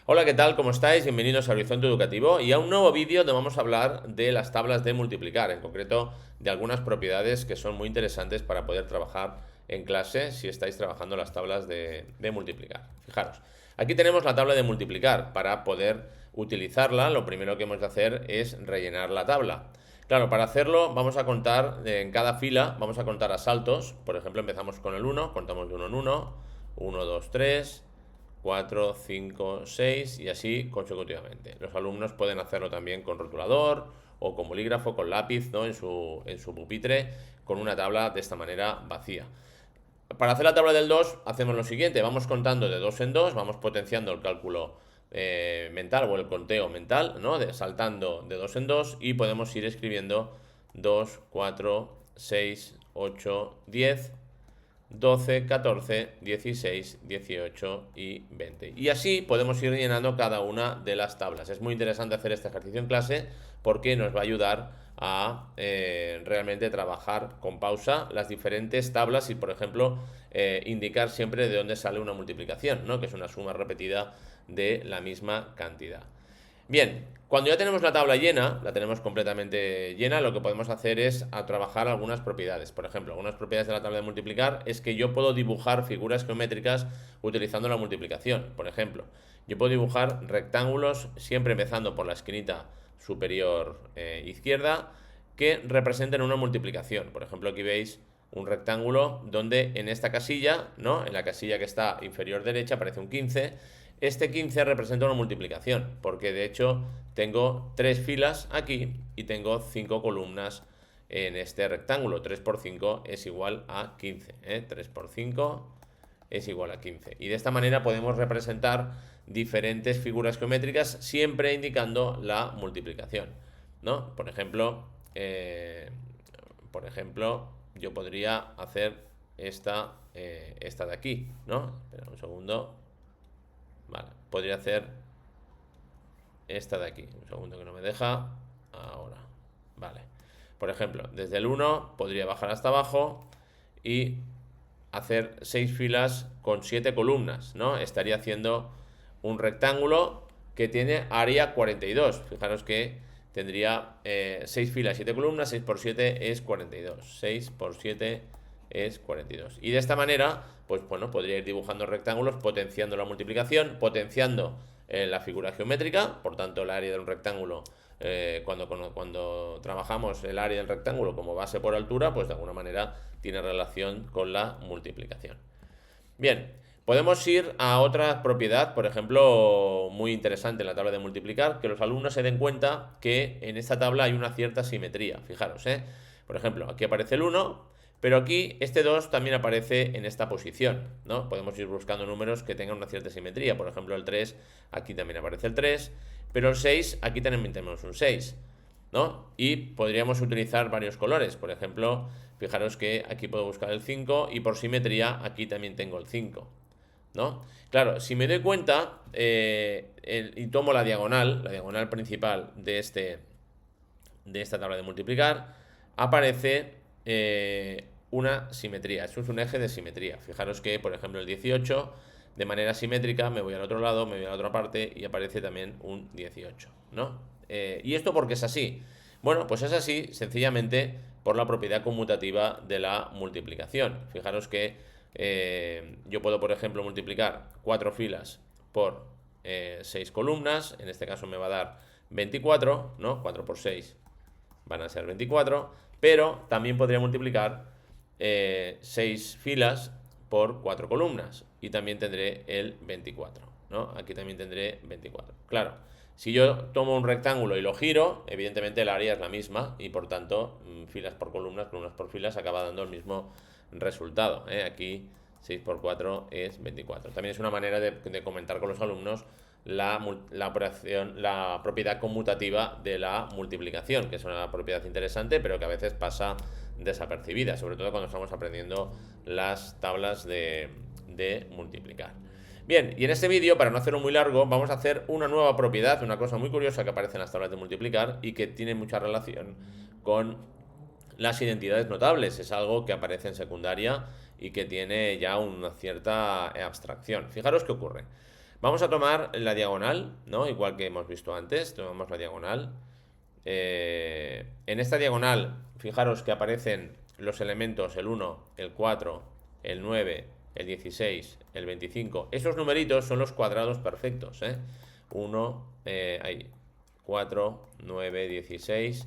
Hola, ¿qué tal? ¿Cómo estáis? Bienvenidos a Horizonte Educativo y a un nuevo vídeo donde vamos a hablar de las tablas de multiplicar, en concreto de algunas propiedades que son muy interesantes para poder trabajar en clase si estáis trabajando las tablas de multiplicar. Fijaros, aquí tenemos la tabla de multiplicar. Para poder utilizarla, lo primero que hemos de hacer es rellenar la tabla. Claro, para hacerlo vamos a contar en cada fila, vamos a contar a saltos. Por ejemplo, empezamos con el 1, contamos de 1 en 1, 1, 2, 3, 4, 5, 6 y así consecutivamente. Los alumnos pueden hacerlo también con rotulador o con bolígrafo, con lápiz, ¿no? en su pupitre, con una tabla de esta manera vacía. Para hacer la tabla del 2 hacemos lo siguiente, vamos contando de 2 en 2, vamos potenciando el cálculo mental o el conteo mental, ¿no? Saltando de 2 en 2 y podemos ir escribiendo 2, 4, 6, 8, 10, 12, 14, 16, 18 y 20. Y así podemos ir llenando cada una de las tablas. Es muy interesante hacer este ejercicio en clase porque nos va a ayudar a realmente trabajar con pausa las diferentes tablas y, por ejemplo, indicar siempre de dónde sale una multiplicación, ¿no? Que es una suma repetida de la misma cantidad. Bien, cuando ya tenemos la tabla llena, la tenemos completamente llena, lo que podemos hacer es trabajar algunas propiedades. Por ejemplo, algunas propiedades de la tabla de multiplicar es que yo puedo dibujar figuras geométricas utilizando la multiplicación. Por ejemplo, yo puedo dibujar rectángulos siempre empezando por la esquinita superior izquierda que representen una multiplicación. Por ejemplo, aquí veis un rectángulo donde en esta casilla, ¿no? En la casilla que está inferior derecha aparece un 15. Este 15 representa una multiplicación, porque de hecho tengo 3 filas aquí y tengo 5 columnas en este rectángulo. 3 por 5 es igual a 15. 3 por 5 es igual a 15. Y de esta manera podemos representar diferentes figuras geométricas siempre indicando la multiplicación, ¿no? Eh, por ejemplo, yo podría hacer esta de aquí, ¿no? Espera un segundo. Vale, podría hacer esta de aquí. Un segundo que no me deja. Ahora. Vale. Por ejemplo, desde el 1 podría bajar hasta abajo y hacer 6 filas con 7 columnas, ¿no? Estaría haciendo un rectángulo que tiene área 42. Fijaros que tendría 6 filas, 7 columnas, 6 por 7 es 42. 6 por 7 es 42. Y de esta manera, pues bueno, podría ir dibujando rectángulos, potenciando la multiplicación, potenciando la figura geométrica, por tanto el área de un rectángulo, cuando trabajamos el área del rectángulo como base por altura, pues de alguna manera tiene relación con la multiplicación. Bien, podemos ir a otra propiedad, por ejemplo, muy interesante en la tabla de multiplicar, que los alumnos se den cuenta que en esta tabla hay una cierta simetría. Fijaros, ¿eh? Por ejemplo, aquí aparece el 1, pero aquí este 2 también aparece en esta posición, ¿no? Podemos ir buscando números que tengan una cierta simetría. Por ejemplo, el 3, aquí también aparece el 3, pero el 6, aquí también tenemos un 6, ¿no? Y podríamos utilizar varios colores. Por ejemplo, fijaros que aquí puedo buscar el 5 y por simetría aquí también tengo el 5, ¿no? Claro, si me doy cuenta y tomo la diagonal principal de esta tabla de multiplicar, aparece una simetría. Esto es un eje de simetría. Fijaros que, por ejemplo, el 18, de manera simétrica, me voy al otro lado, me voy a la otra parte y aparece también un 18, ¿no? ¿Y esto por qué es así? Bueno, pues es así sencillamente por la propiedad conmutativa de la multiplicación. Fijaros que yo puedo, por ejemplo, multiplicar 4 filas por 6 columnas. En este caso me va a dar 24, ¿no? 4 por 6 van a ser 24, pero también podría multiplicar 6 filas por 4 columnas y también tendré el 24, ¿no? Aquí también tendré 24. Claro, si yo tomo un rectángulo y lo giro, evidentemente el área es la misma y por tanto filas por columnas, columnas por filas acaba dando el mismo resultado, ¿eh? Aquí 6 por 4 es 24. También es una manera de comentar con los alumnos la propiedad conmutativa de la multiplicación, que es una propiedad interesante, pero que a veces pasa desapercibida, sobre todo cuando estamos aprendiendo las tablas de multiplicar. Bien, y en este vídeo, para no hacerlo muy largo, vamos a hacer una nueva propiedad, una cosa muy curiosa que aparece en las tablas de multiplicar y que tiene mucha relación con las identidades notables. Es algo que aparece en secundaria y que tiene ya una cierta abstracción. Fijaros qué ocurre. Vamos a tomar la diagonal, ¿no? Igual que hemos visto antes, tomamos la diagonal. En esta diagonal, fijaros que aparecen los elementos el 1, el 4, el 9, el 16, el 25. Esos numeritos son los cuadrados perfectos, 1, ahí, 4, 9, 16,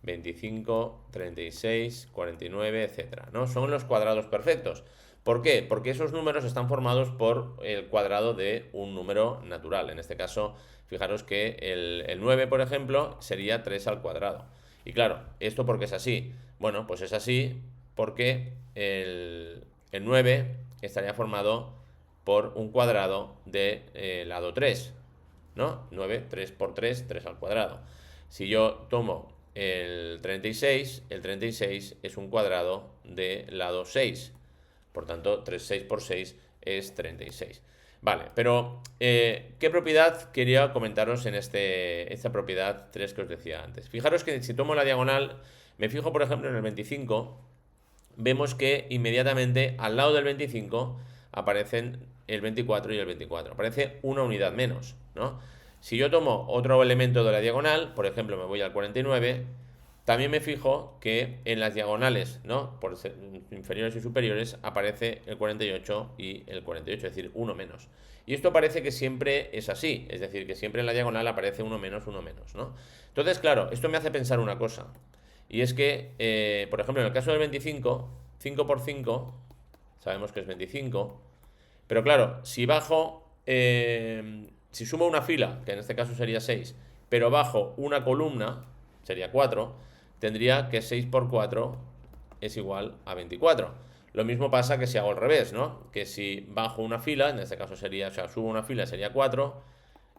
25, 36, 49, etcétera, ¿no? Son los cuadrados perfectos. ¿Por qué? Porque esos números están formados por el cuadrado de un número natural. En este caso, fijaros que el 9, por ejemplo, sería 3 al cuadrado. Y claro, ¿esto por qué es así? Bueno, pues es así porque el 9 estaría formado por un cuadrado de lado 3, ¿no? 9, 3 por 3, 3 al cuadrado. Si yo tomo el 36 es un cuadrado de lado 6. Por tanto, 36 por 6 es 36. Vale, pero ¿qué propiedad quería comentaros en esta propiedad 3 que os decía antes? Fijaros que si tomo la diagonal, me fijo por ejemplo en el 25, vemos que inmediatamente al lado del 25 aparecen el 24 y el 24. Aparece una unidad menos, ¿no? Si yo tomo otro elemento de la diagonal, por ejemplo me voy al 49, también me fijo que en las diagonales, ¿no? Por inferiores y superiores aparece el 48 y el 48, es decir, uno menos. Y esto parece que siempre es así, es decir, que siempre en la diagonal aparece uno menos, ¿no? Entonces, claro, esto me hace pensar una cosa. Y es que, por ejemplo, en el caso del 25, 5 por 5, sabemos que es 25. Pero claro, si bajo, si sumo una fila, que en este caso sería 6, pero bajo una columna, sería 4, tendría que 6 por 4 es igual a 24. Lo mismo pasa que si hago al revés, ¿no? Que si bajo una fila, en este caso sería, o sea, subo una fila sería 4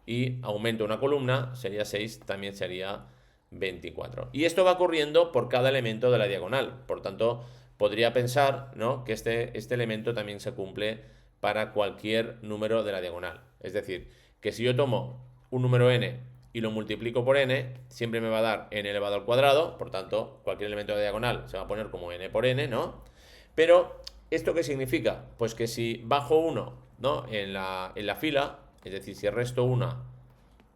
y aumento una columna, sería 6, también sería 24. Y esto va ocurriendo por cada elemento de la diagonal. Por tanto, podría pensar, ¿no?, que este elemento también se cumple para cualquier número de la diagonal. Es decir, que si yo tomo un número n y lo multiplico por n, siempre me va a dar n elevado al cuadrado, por tanto, cualquier elemento de la diagonal se va a poner como n por n, ¿no? Pero, ¿esto qué significa? Pues que si bajo 1, ¿no?, en la fila, es decir, si resto uno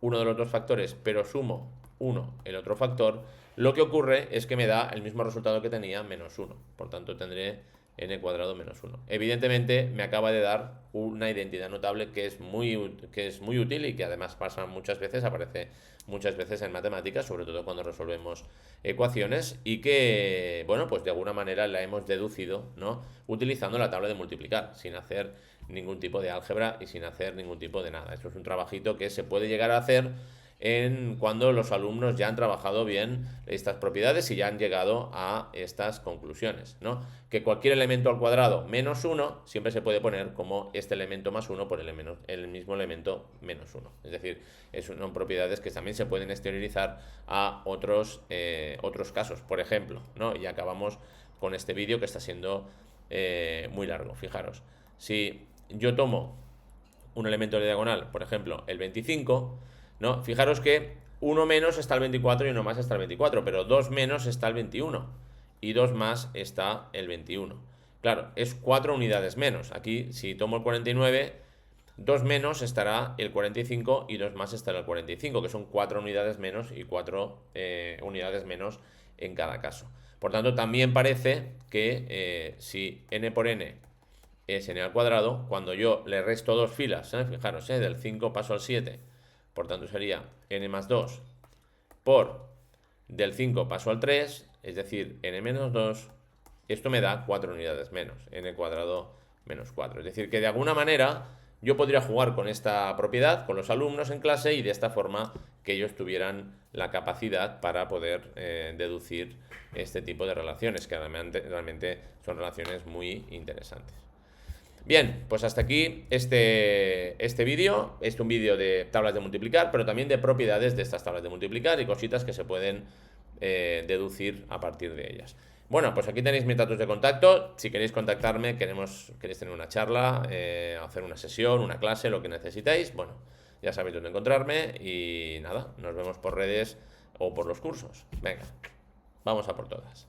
de los dos factores, pero sumo 1 el otro factor, lo que ocurre es que me da el mismo resultado que tenía menos 1. Por tanto, tendré n cuadrado menos 1. Evidentemente, me acaba de dar una identidad notable que es muy útil y que además pasa muchas veces, aparece muchas veces en matemáticas, sobre todo cuando resolvemos ecuaciones, y que, bueno, pues de alguna manera la hemos deducido, ¿no?, utilizando la tabla de multiplicar, sin hacer ningún tipo de álgebra y sin hacer ningún tipo de nada. Esto es un trabajito que se puede llegar a hacer cuando los alumnos ya han trabajado bien estas propiedades y ya han llegado a estas conclusiones, ¿no? Que cualquier elemento al cuadrado menos 1 siempre se puede poner como este elemento más 1 por el mismo elemento menos 1. Es decir, son propiedades que también se pueden exteriorizar a otros casos, por ejemplo, ¿no? Y acabamos con este vídeo que está siendo muy largo. Fijaros, si yo tomo un elemento de diagonal, por ejemplo, el 25, ¿no? Fijaros que 1 menos está el 24 y 1 más está el 24, pero 2 menos está el 21 y 2 más está el 21. Claro, es 4 unidades menos. Aquí, si tomo el 49, 2 menos estará el 45 y 2 más estará el 45, que son 4 unidades menos y 4 unidades menos en cada caso. Por tanto, también parece que si n por n es n al cuadrado, cuando yo le resto dos filas, fijaros, del 5 paso al 7, por tanto sería n más 2 por del 5 paso al 3, es decir, n menos 2, esto me da 4 unidades menos, n cuadrado menos 4. Es decir, que de alguna manera yo podría jugar con esta propiedad con los alumnos en clase y de esta forma que ellos tuvieran la capacidad para poder deducir este tipo de relaciones, que realmente son relaciones muy interesantes. Bien, pues hasta aquí este vídeo. Es un vídeo de tablas de multiplicar, pero también de propiedades de estas tablas de multiplicar y cositas que se pueden deducir a partir de ellas. Bueno, pues aquí tenéis mis datos de contacto. Si queréis contactarme, queréis tener una charla, hacer una sesión, una clase, lo que necesitáis, bueno, ya sabéis dónde encontrarme y nada, nos vemos por redes o por los cursos. Venga, vamos a por todas.